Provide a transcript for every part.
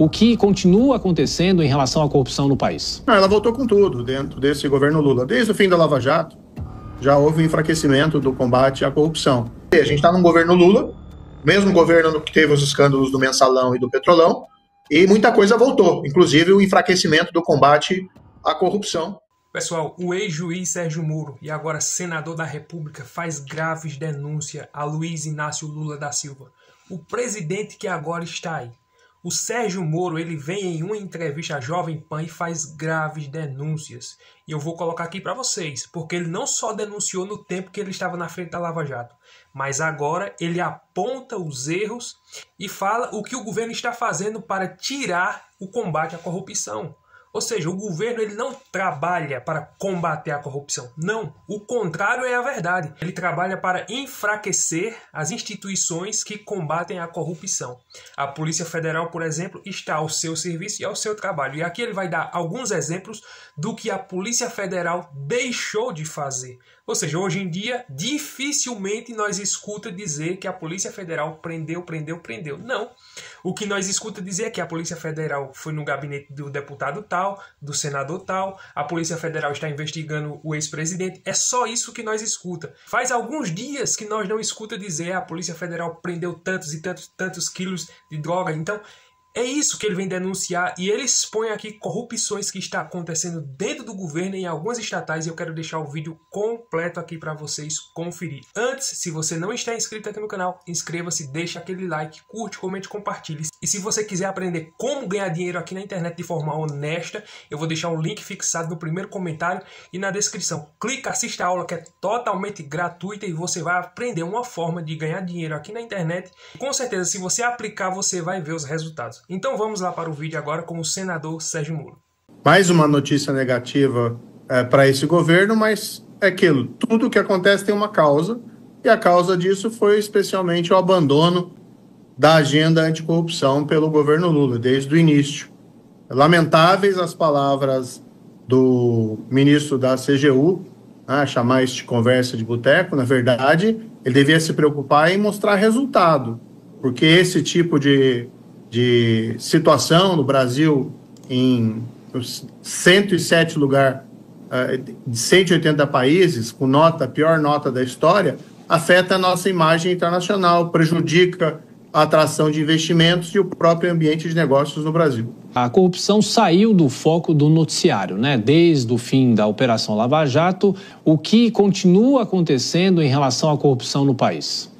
o que continua acontecendo em relação à corrupção no país? Ela voltou com tudo dentro desse governo Lula. Desde o fim da Lava Jato, já houve um enfraquecimento do combate à corrupção. A gente está num governo Lula, mesmo governo que teve os escândalos do Mensalão e do Petrolão, e muita coisa voltou, inclusive o enfraquecimento do combate à corrupção. Pessoal, o ex-juiz Sérgio Moro e agora senador da República faz graves denúncias a Luiz Inácio Lula da Silva, o presidente que agora está aí. O Sérgio Moro, ele vem em uma entrevista à Jovem Pan e faz graves denúncias. E eu vou colocar aqui para vocês, porque ele não só denunciou no tempo que ele estava na frente da Lava Jato, mas agora ele aponta os erros e fala o que o governo está fazendo para tirar o combate à corrupção. Ou seja, o governo ele não trabalha para combater a corrupção. Não, o contrário é a verdade. Ele trabalha para enfraquecer as instituições que combatem a corrupção. A Polícia Federal, por exemplo, está ao seu serviço e ao seu trabalho. E aqui ele vai dar alguns exemplos do que a Polícia Federal deixou de fazer. Ou seja, hoje em dia, dificilmente nós escuta dizer que a Polícia Federal prendeu. Não. O que nós escuta dizer é que a Polícia Federal foi no gabinete do deputado tal, do senador tal, a Polícia Federal está investigando o ex-presidente. É só isso que nós escuta. Faz alguns dias que nós não escuta dizer a Polícia Federal prendeu tantos e tantos quilos de droga. Então, é isso que ele vem denunciar e ele expõe aqui corrupções que está acontecendo dentro do governo em algumas estatais e eu quero deixar o vídeo completo aqui para vocês conferir. Antes, se você não está inscrito aqui no canal, inscreva-se, deixa aquele like, curte, comente, compartilhe. E se você quiser aprender como ganhar dinheiro aqui na internet de forma honesta, eu vou deixar um link fixado no primeiro comentário e na descrição. Clica, assista a aula que é totalmente gratuita e você vai aprender uma forma de ganhar dinheiro aqui na internet. Com certeza, se você aplicar, você vai ver os resultados. Então vamos lá para o vídeo agora com o senador Sérgio Moro. Mais uma notícia negativa para esse governo, mas é aquilo, tudo que acontece tem uma causa, e a causa disso foi especialmente o abandono da agenda anticorrupção pelo governo Lula, desde o início. Lamentáveis as palavras do ministro da CGU, chamar isso de conversa de boteco. Na verdade, ele devia se preocupar em mostrar resultado, porque esse tipo de situação no Brasil, em 107 lugares de 180 países, com pior nota da história, afeta a nossa imagem internacional, prejudica a atração de investimentos e o próprio ambiente de negócios no Brasil. A corrupção saiu do foco do noticiário, né? Desde o fim da Operação Lava Jato, o que continua acontecendo em relação à corrupção no país?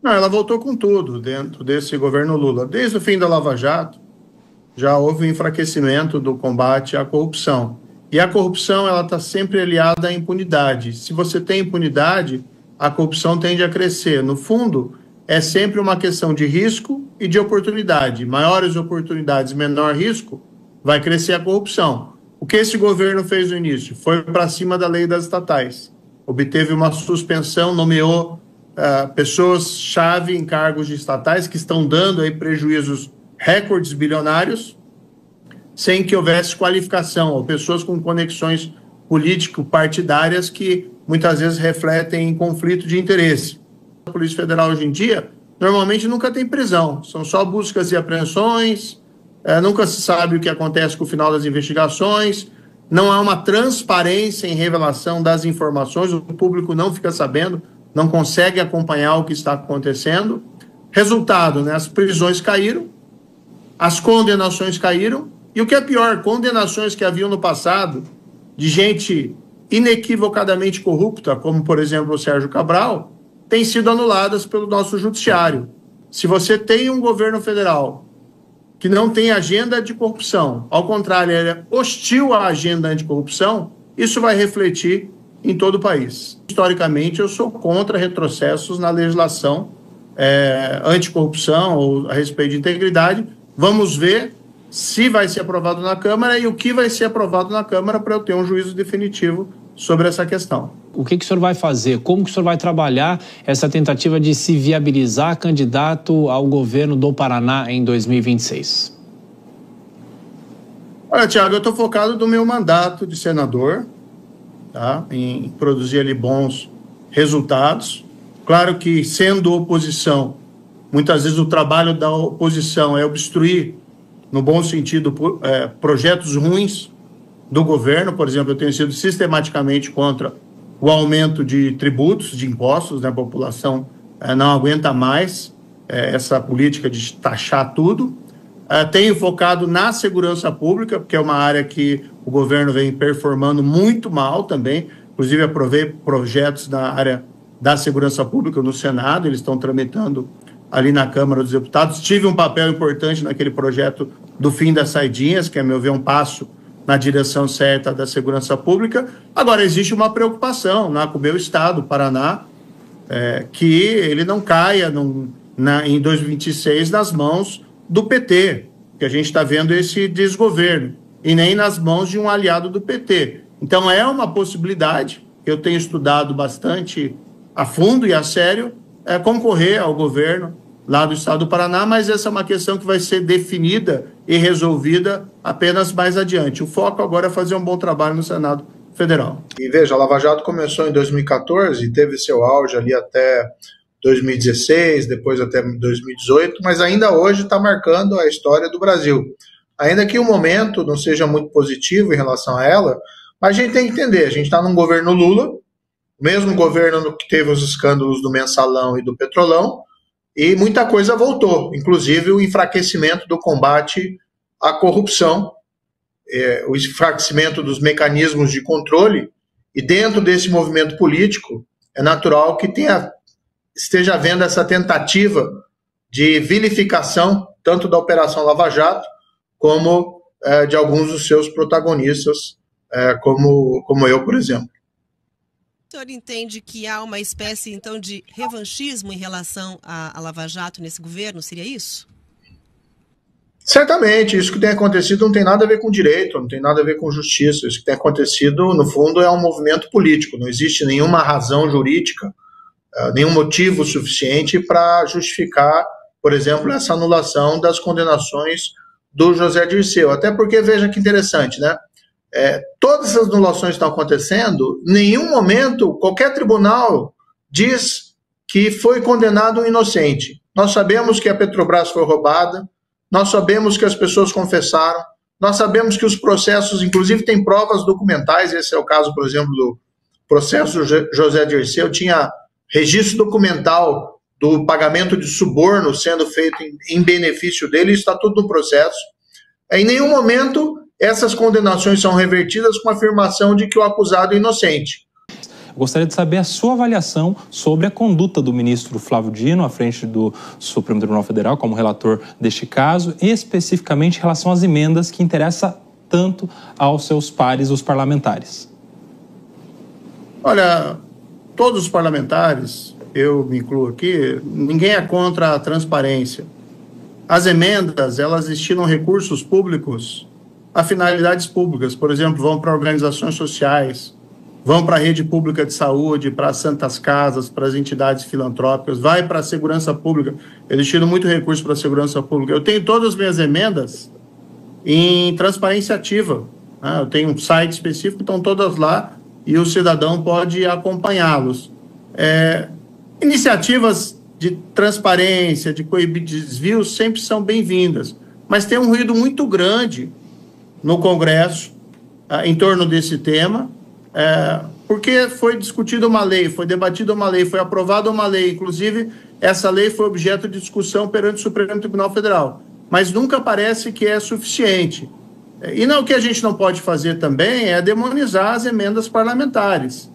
Ela voltou com tudo dentro desse governo Lula. Desde o fim da Lava Jato, já houve um enfraquecimento do combate à corrupção. E a corrupção ela está sempre aliada à impunidade. Se você tem impunidade, a corrupção tende a crescer. No fundo, é sempre uma questão de risco e de oportunidade. Maiores oportunidades, menor risco, vai crescer a corrupção. O que esse governo fez no início? Foi para cima da lei das estatais. Obteve uma suspensão, nomeou pessoas-chave em cargos de estatais que estão dando aí prejuízos recordes bilionários sem que houvesse qualificação, ou pessoas com conexões político-partidárias que muitas vezes refletem em conflito de interesse. A Polícia Federal hoje em dia normalmente nunca tem prisão, são só buscas e apreensões, nunca se sabe o que acontece com o final das investigações, não há uma transparência em revelação das informações, o público não fica sabendo, não consegue acompanhar o que está acontecendo. Resultado, né? As prisões caíram, as condenações caíram, e o que é pior, condenações que haviam no passado de gente inequivocadamente corrupta, como, por exemplo, o Sérgio Cabral, têm sido anuladas pelo nosso judiciário. Se você tem um governo federal que não tem agenda de corrupção, ao contrário, ele é hostil à agenda anticorrupção, isso vai refletir em todo o país. Historicamente, eu sou contra retrocessos na legislação anticorrupção ou a respeito de integridade. Vamos ver se vai ser aprovado na Câmara e o que vai ser aprovado na Câmara para eu ter um juízo definitivo sobre essa questão. O que o senhor vai fazer? Como que o senhor vai trabalhar essa tentativa de se viabilizar candidato ao governo do Paraná em 2026? Olha, Tiago, eu estou focado no meu mandato de senador, tá? Em produzir ali bons resultados. Claro que, sendo oposição, muitas vezes o trabalho da oposição é obstruir no bom sentido, projetos ruins do governo. Por exemplo, eu tenho sido sistematicamente contra o aumento de tributos, de impostos, né? A população não aguenta mais essa política de taxar tudo. Tenho focado na segurança pública, porque é uma área que o governo vem performando muito mal também. Inclusive, aprovei projetos na área da segurança pública no Senado, eles estão tramitando ali na Câmara dos Deputados. Tive um papel importante naquele projeto do fim das saidinhas, que, a meu ver, um passo na direção certa da segurança pública. Agora, existe uma preocupação com o meu estado, o Paraná, que ele não caia em 2026 nas mãos do PT, que a gente está vendo esse desgoverno, e nem nas mãos de um aliado do PT. Então, é uma possibilidade, que eu tenho estudado bastante a fundo e a sério, concorrer ao governo lá do estado do Paraná, mas essa é uma questão que vai ser definida e resolvida apenas mais adiante. O foco agora é fazer um bom trabalho no Senado Federal. E veja, a Lava Jato começou em 2014 e teve seu auge ali até 2016, depois até 2018, mas ainda hoje está marcando a história do Brasil. Ainda que o momento não seja muito positivo em relação a ela, mas a gente tem que entender, a gente está num governo Lula, o mesmo governo que teve os escândalos do Mensalão e do Petrolão, e muita coisa voltou, inclusive o enfraquecimento do combate à corrupção, o enfraquecimento dos mecanismos de controle, e dentro desse movimento político é natural que esteja havendo essa tentativa de vilificação, tanto da Operação Lava Jato, como de alguns dos seus protagonistas, como eu, por exemplo. O senhor entende que há uma espécie, então, de revanchismo em relação à Lava Jato nesse governo? Seria isso? Certamente. Isso que tem acontecido não tem nada a ver com direito, não tem nada a ver com justiça. Isso que tem acontecido, no fundo, é um movimento político. Não existe nenhuma razão jurídica, nenhum motivo suficiente para justificar, por exemplo, essa anulação das condenações do José Dirceu. Até porque, veja que interessante, né? Todas essas anulações que estão acontecendo, em nenhum momento qualquer tribunal diz que foi condenado um inocente. Nós sabemos que a Petrobras foi roubada, nós sabemos que as pessoas confessaram, nós sabemos que os processos, inclusive, têm provas documentais. Esse é o caso, por exemplo, do processo José Dirceu, tinha registro documental do pagamento de suborno sendo feito em benefício dele, isso está tudo no processo. Em nenhum momento essas condenações são revertidas com a afirmação de que o acusado é inocente. Gostaria de saber a sua avaliação sobre a conduta do ministro Flávio Dino à frente do Supremo Tribunal Federal como relator deste caso, e especificamente em relação às emendas que interessam tanto aos seus pares, os parlamentares. Olha, todos os parlamentares, eu me incluo aqui, ninguém é contra a transparência. As emendas, elas destinam recursos públicos a finalidades públicas. Por exemplo, vão para organizações sociais, vão para a rede pública de saúde, para as santas casas, para as entidades filantrópicas, vai para a segurança pública. Eu destino muito recurso para a segurança pública. Eu tenho todas as minhas emendas em transparência ativa, né? Eu tenho um site específico, estão todas lá, e o cidadão pode acompanhá-los. Iniciativas de transparência, de coibir desvios, sempre são bem-vindas, mas tem um ruído muito grande no Congresso em torno desse tema, porque foi discutida uma lei, foi debatida uma lei, foi aprovada uma lei, inclusive essa lei foi objeto de discussão perante o Supremo Tribunal Federal, mas nunca parece que é suficiente. E não, o que a gente não pode fazer também é demonizar as emendas parlamentares.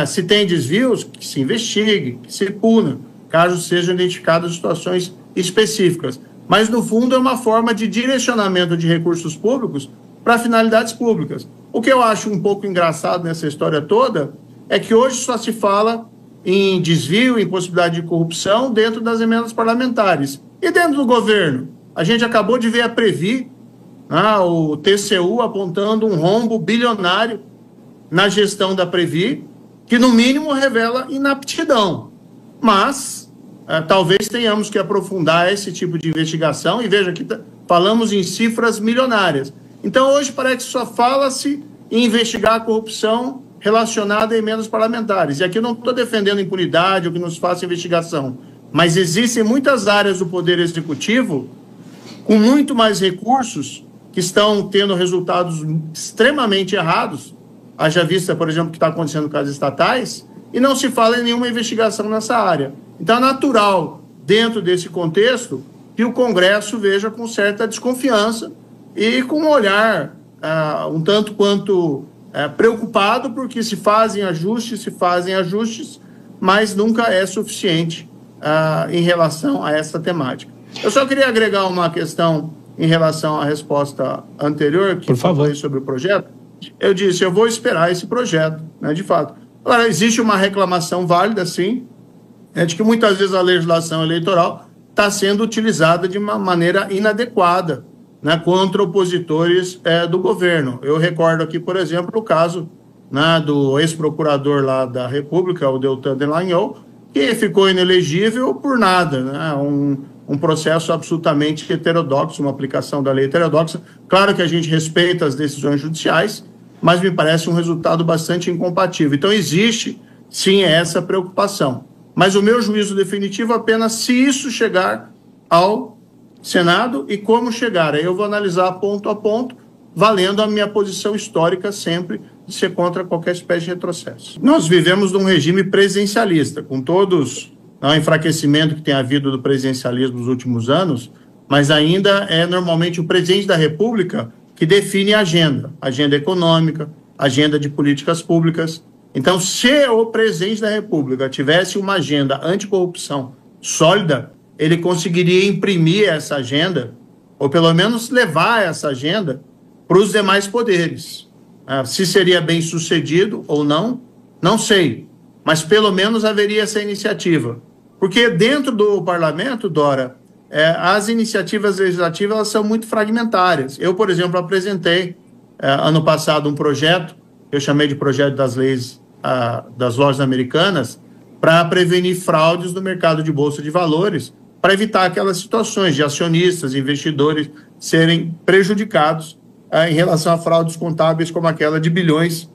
Se tem desvios, que se investigue, que se puna, caso sejam identificadas situações específicas. Mas, no fundo, é uma forma de direcionamento de recursos públicos para finalidades públicas. O que eu acho um pouco engraçado nessa história toda é que hoje só se fala em desvio, em possibilidade de corrupção dentro das emendas parlamentares. E dentro do governo? A gente acabou de ver a Previ, o TCU apontando um rombo bilionário na gestão da Previ, que no mínimo revela inaptidão. Mas talvez tenhamos que aprofundar esse tipo de investigação, e veja que falamos em cifras milionárias. Então hoje parece que só fala-se em investigar a corrupção relacionada a emendas parlamentares. E aqui eu não estou defendendo impunidade ou que nos faça investigação, mas existem muitas áreas do Poder Executivo com muito mais recursos, que estão tendo resultados extremamente errados, haja vista, por exemplo, o que está acontecendo com as estatais, e não se fala em nenhuma investigação nessa área. Então é natural, dentro desse contexto, que o Congresso veja com certa desconfiança e com um olhar um tanto quanto preocupado, porque se fazem ajustes, mas nunca é suficiente em relação a essa temática. Eu só queria agregar uma questão em relação à resposta anterior, que eu falei sobre o projeto. Eu disse, eu vou esperar esse projeto, né, de fato. Agora, existe uma reclamação válida, sim, de que muitas vezes a legislação eleitoral está sendo utilizada de uma maneira inadequada, né, contra opositores do governo. Eu recordo aqui, por exemplo, o caso, né, do ex-procurador lá da República, o Deltan Dallagnol, que ficou inelegível por nada, né, um processo absolutamente heterodoxo, uma aplicação da lei heterodoxa. Claro que a gente respeita as decisões judiciais, mas me parece um resultado bastante incompatível. Então existe, sim, essa preocupação. Mas o meu juízo definitivo é apenas se isso chegar ao Senado e como chegar. Aí eu vou analisar ponto a ponto, valendo a minha posição histórica sempre de ser contra qualquer espécie de retrocesso. Nós vivemos num regime presidencialista, com todos o enfraquecimento que tem havido do presidencialismo nos últimos anos, mas ainda é normalmente o presidente da República que define a agenda econômica, agenda de políticas públicas. Então, se o presidente da República tivesse uma agenda anticorrupção sólida, ele conseguiria imprimir essa agenda, ou pelo menos levar essa agenda para os demais poderes. Se seria bem sucedido ou não, não sei, mas pelo menos haveria essa iniciativa. Porque dentro do parlamento, Dora, as iniciativas legislativas elas são muito fragmentárias. Eu, por exemplo, apresentei ano passado um projeto, eu chamei de projeto das leis das lojas americanas, para prevenir fraudes no mercado de bolsa de valores, para evitar aquelas situações de acionistas, investidores serem prejudicados em relação a fraudes contábeis como aquela de bilhões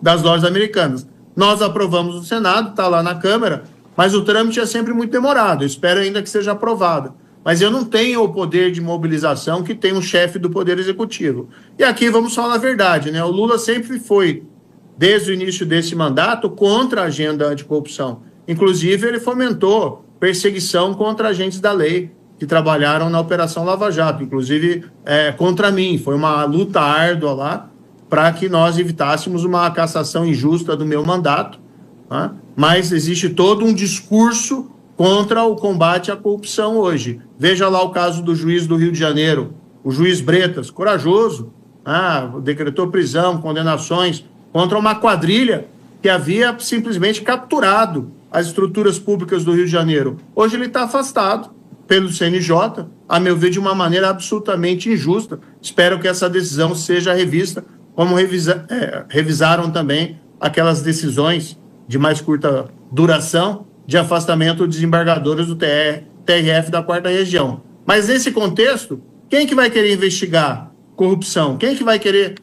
das lojas americanas. Nós aprovamos no Senado, está lá na Câmara, mas o trâmite é sempre muito demorado. Eu espero ainda que seja aprovado. Mas eu não tenho o poder de mobilização que tem um chefe do Poder Executivo. E aqui vamos falar a verdade, né? O Lula sempre foi, desde o início desse mandato, contra a agenda anticorrupção. Inclusive, ele fomentou perseguição contra agentes da lei que trabalharam na Operação Lava Jato, inclusive contra mim. Foi uma luta árdua lá para que nós evitássemos uma cassação injusta do meu mandato, né? Mas existe todo um discurso contra o combate à corrupção hoje. Veja lá o caso do juiz do Rio de Janeiro, o juiz Bretas, corajoso, decretou prisão, condenações contra uma quadrilha que havia simplesmente capturado as estruturas públicas do Rio de Janeiro. Hoje ele está afastado pelo CNJ, a meu ver, de uma maneira absolutamente injusta. Espero que essa decisão seja revista, como revisaram também aquelas decisões de mais curta duração de afastamento de desembargadores do TRF da 4ª Região. Mas nesse contexto, quem que vai querer investigar corrupção? Quem que vai querer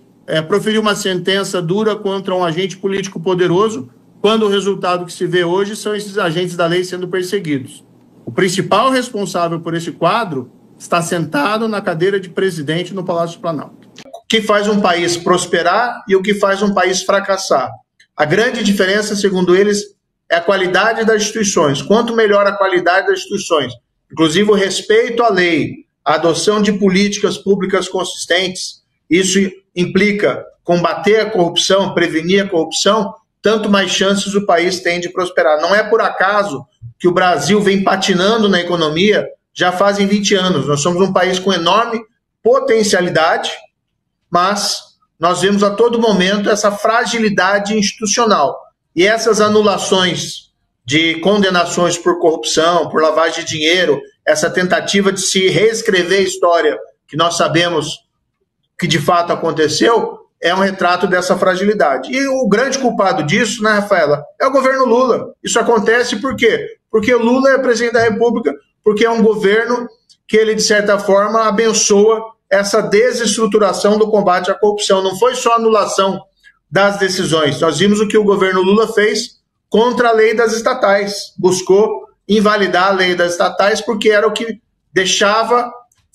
proferir uma sentença dura contra um agente político poderoso, quando o resultado que se vê hoje são esses agentes da lei sendo perseguidos? O principal responsável por esse quadro está sentado na cadeira de presidente no Palácio do Planalto. O que faz um país prosperar e o que faz um país fracassar? A grande diferença, segundo eles, é a qualidade das instituições. Quanto melhor a qualidade das instituições, inclusive o respeito à lei, a adoção de políticas públicas consistentes, isso implica combater a corrupção, prevenir a corrupção, tanto mais chances o país tem de prosperar. Não é por acaso que o Brasil vem patinando na economia já fazem 20 anos. Nós somos um país com enorme potencialidade, mas nós vemos a todo momento essa fragilidade institucional. E essas anulações de condenações por corrupção, por lavagem de dinheiro, essa tentativa de se reescrever a história que nós sabemos que de fato aconteceu, é um retrato dessa fragilidade. E o grande culpado disso, né, Rafaela, é o governo Lula. Isso acontece por quê? Porque o Lula é presidente da República, porque é um governo que ele, de certa forma, abençoa essa desestruturação do combate à corrupção. Não foi só a anulação das decisões. Nós vimos o que o governo Lula fez contra a lei das estatais. Buscou invalidar a lei das estatais porque era o que deixava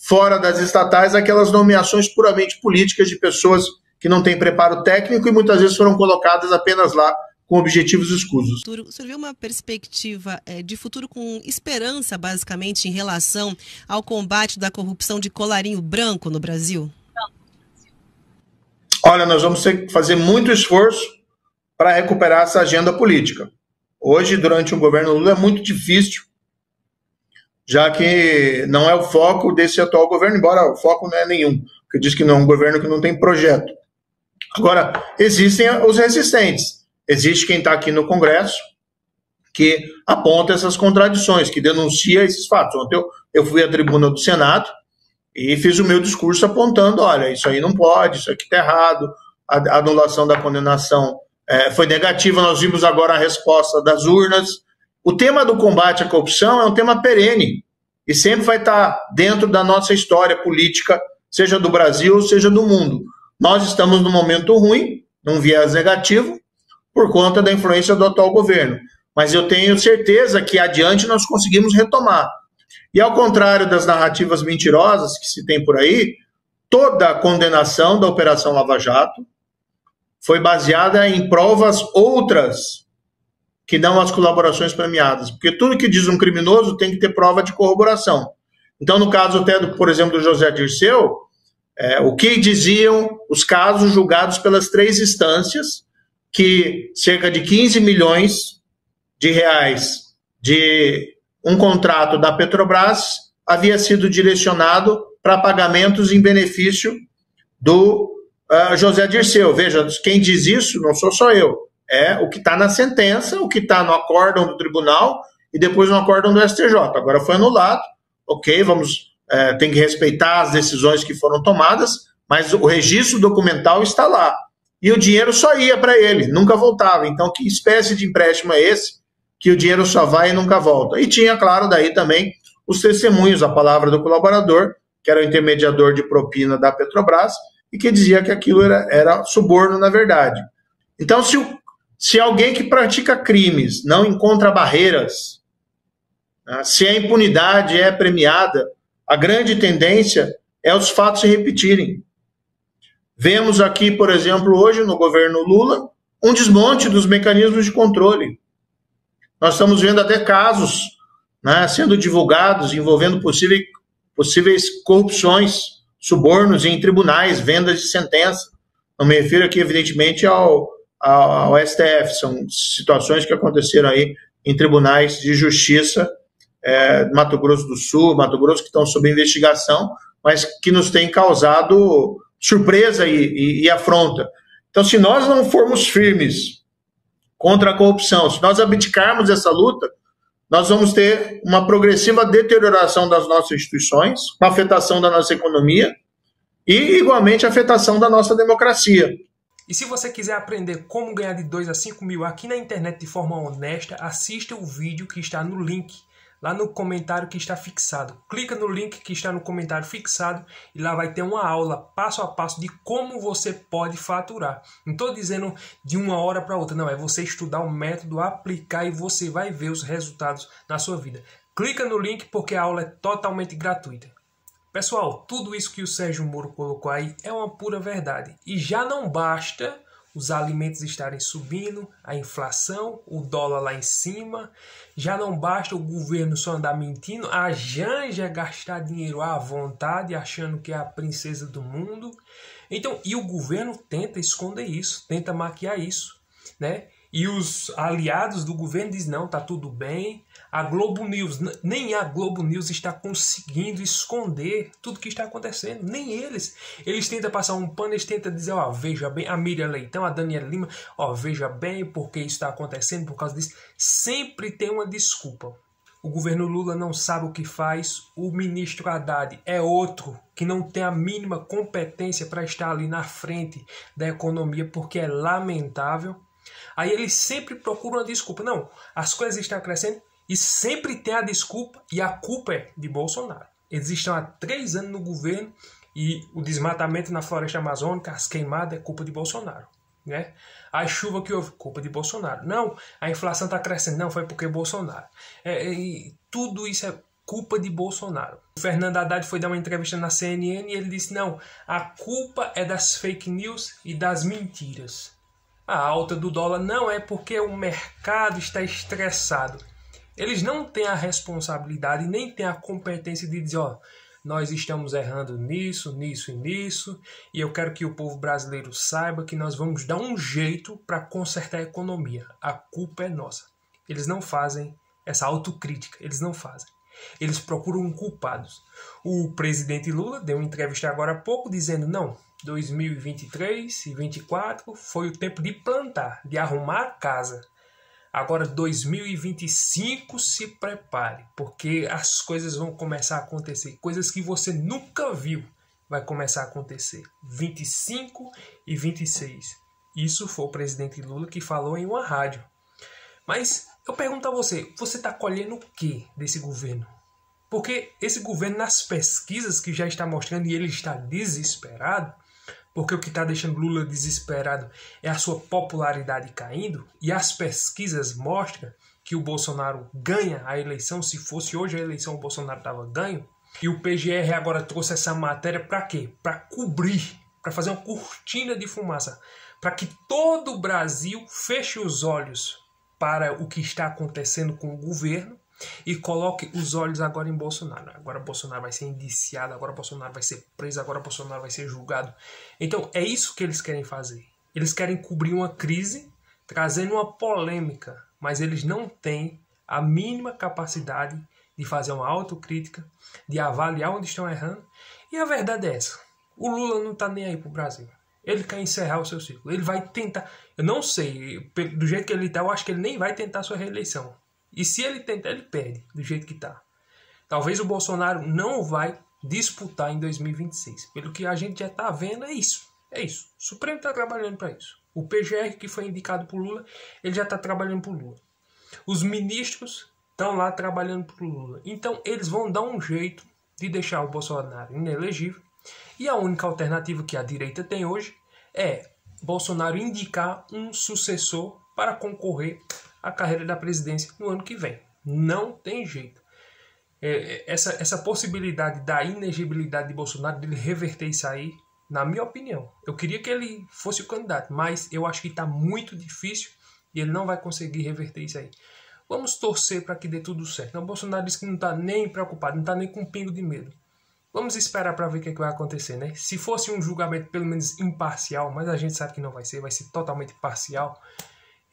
fora das estatais, aquelas nomeações puramente políticas de pessoas que não têm preparo técnico e muitas vezes foram colocadas apenas lá com objetivos escusos. O senhor vê uma perspectiva de futuro com esperança, basicamente, em relação ao combate da corrupção de colarinho branco no Brasil? Olha, nós vamos ter que fazer muito esforço para recuperar essa agenda política. Hoje, durante o governo Lula, é muito difícil, já que não é o foco desse atual governo, embora o foco não é nenhum, porque diz que não é um governo que não tem projeto. Agora, existem os resistentes. Existe quem está aqui no Congresso que aponta essas contradições, que denuncia esses fatos. Ontem eu fui à tribuna do Senado e fiz o meu discurso apontando, olha, isso aí não pode, isso aqui está errado, a anulação da condenação foi negativa, nós vimos agora a resposta das urnas. O tema do combate à corrupção é um tema perene e sempre vai estar dentro da nossa história política, seja do Brasil, seja do mundo. Nós estamos num momento ruim, num viés negativo, por conta da influência do atual governo. Mas eu tenho certeza que adiante nós conseguimos retomar. E ao contrário das narrativas mentirosas que se tem por aí, toda a condenação da Operação Lava Jato foi baseada em provas outras que dão as colaborações premiadas. Porque tudo que diz um criminoso tem que ter prova de corroboração. Então, no caso até, por exemplo, do José Dirceu, o que diziam os casos julgados pelas 3 instâncias, que cerca de 15 milhões de reais de um contrato da Petrobras havia sido direcionado para pagamentos em benefício do José Dirceu. Veja, quem diz isso não sou só eu, é o que está na sentença, o que está no acórdão do tribunal e depois no acórdão do STJ. Agora foi anulado, ok, tem que respeitar as decisões que foram tomadas, mas o registro documental está lá. E o dinheiro só ia para ele, nunca voltava. Então, que espécie de empréstimo é esse que o dinheiro só vai e nunca volta? E tinha, claro, daí também os testemunhos, a palavra do colaborador, que era o intermediador de propina da Petrobras, e que dizia que aquilo era suborno, na verdade. Então, se alguém que pratica crimes não encontra barreiras, se a impunidade é premiada, a grande tendência é os fatos se repetirem. Vemos aqui, por exemplo, hoje no governo Lula, um desmonte dos mecanismos de controle. Nós estamos vendo até casos sendo divulgados envolvendo possíveis corrupções, subornos em tribunais, vendas de sentença. Não me refiro aqui, evidentemente, ao STF. São situações que aconteceram aí em tribunais de justiça, Mato Grosso do Sul, Mato Grosso, que estão sob investigação, mas que nos têm causado surpresa e afronta. Então, se nós não formos firmes contra a corrupção, se nós abdicarmos dessa luta, nós vamos ter uma progressiva deterioração das nossas instituições, uma afetação da nossa economia e, igualmente, a afetação da nossa democracia. E se você quiser aprender como ganhar de 2 a 5 mil aqui na internet de forma honesta, assista o vídeo que está no link, lá no comentário que está fixado. Clica no link que está no comentário fixado e lá vai ter uma aula passo a passo de como você pode faturar. Não estou dizendo de uma hora para outra, não. É você estudar o método, aplicar e você vai ver os resultados na sua vida. Clica no link porque a aula é totalmente gratuita. Pessoal, tudo isso que o Sérgio Moro colocou aí é uma pura verdade. E já não basta os alimentos estarem subindo, a inflação, o dólar lá em cima. Já não basta o governo só andar mentindo, a Janja gastar dinheiro à vontade, achando que é a princesa do mundo. Então, e o governo tenta esconder isso, tenta maquiar isso, né? E os aliados do governo dizem, não, tá tudo bem. A Globo News, nem a Globo News está conseguindo esconder tudo que está acontecendo. Nem eles. Eles tentam passar um pano, eles tentam dizer, ó, veja bem, a Miriam Leitão, a Daniela Lima, ó, veja bem porque isso está acontecendo, por causa disso. Sempre tem uma desculpa. O governo Lula não sabe o que faz. O ministro Haddad é outro que não tem a mínima competência para estar ali na frente da economia, porque é lamentável. Aí eles sempre procuram uma desculpa. Não, as coisas estão crescendo e sempre tem a desculpa e a culpa é de Bolsonaro. Eles estão há 3 anos no governo e o desmatamento na floresta amazônica, as queimadas, é culpa de Bolsonaro, né? A chuva que houve, culpa de Bolsonaro. Não, a inflação está crescendo. Não, foi porque Bolsonaro. E tudo isso é culpa de Bolsonaro. O Fernando Haddad foi dar uma entrevista na CNN e ele disse, não, a culpa é das fake news e das mentiras. A alta do dólar não é porque o mercado está estressado. Eles não têm a responsabilidade, nem têm a competência de dizer, ó, nós estamos errando nisso, nisso e nisso, e eu quero que o povo brasileiro saiba que nós vamos dar um jeito para consertar a economia. A culpa é nossa. Eles não fazem essa autocrítica, eles não fazem. Eles procuram culpados. O presidente Lula deu uma entrevista agora há pouco dizendo, não, 2023 e 2024 foi o tempo de plantar, de arrumar a casa. Agora 2025 se prepare, porque as coisas vão começar a acontecer. Coisas que você nunca viu vai começar a acontecer. 25 e 26. Isso foi o presidente Lula que falou em uma rádio. Mas eu pergunto a você, você está colhendo o que desse governo? Porque esse governo, nas pesquisas que já está mostrando, e ele está desesperado, porque o que está deixando Lula desesperado é a sua popularidade caindo, e as pesquisas mostram que o Bolsonaro ganha a eleição. Se fosse hoje a eleição, o Bolsonaro estava ganho. E o PGR agora trouxe essa matéria para quê? Para cobrir, para fazer uma cortina de fumaça, para que todo o Brasil feche os olhos para o que está acontecendo com o governo e coloque os olhos agora em Bolsonaro. Agora Bolsonaro vai ser indiciado, agora Bolsonaro vai ser preso, agora Bolsonaro vai ser julgado. Então é isso que eles querem fazer. Eles querem cobrir uma crise, trazendo uma polêmica, mas eles não têm a mínima capacidade de fazer uma autocrítica, de avaliar onde estão errando. E a verdade é essa. O Lula não está nem aí pro Brasil. Ele quer encerrar o seu ciclo. Ele vai tentar, eu não sei, do jeito que ele está, eu acho que ele nem vai tentar sua reeleição. E se ele tentar, ele perde, do jeito que está. Talvez o Bolsonaro não vai disputar em 2026. Pelo que a gente já está vendo, é isso. É isso. O Supremo está trabalhando para isso. O PGR, que foi indicado por Lula, ele já está trabalhando por Lula. Os ministros estão lá trabalhando por Lula. Então, eles vão dar um jeito de deixar o Bolsonaro inelegível. E a única alternativa que a direita tem hoje é Bolsonaro indicar um sucessor para concorrer à carreira da presidência no ano que vem. Não tem jeito. Essa possibilidade da inegibilidade de Bolsonaro, dele reverter isso aí, na minha opinião, eu queria que ele fosse o candidato, mas eu acho que está muito difícil e ele não vai conseguir reverter isso aí. Vamos torcer para que dê tudo certo. O Bolsonaro disse que não está nem preocupado, não está nem com um pingo de medo. Vamos esperar para ver o que vai acontecer, né? Se fosse um julgamento pelo menos imparcial, mas a gente sabe que não vai ser totalmente parcial,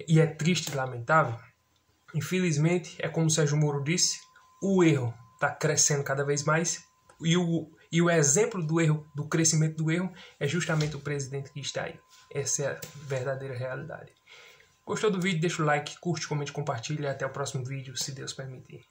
e é triste e lamentável. Infelizmente, é como o Sérgio Moro disse, o erro está crescendo cada vez mais, e o exemplo do erro, do crescimento do erro, é justamente o presidente que está aí. Essa é a verdadeira realidade. Gostou do vídeo? Deixa o like, curte, comente, compartilha e até o próximo vídeo, se Deus permitir.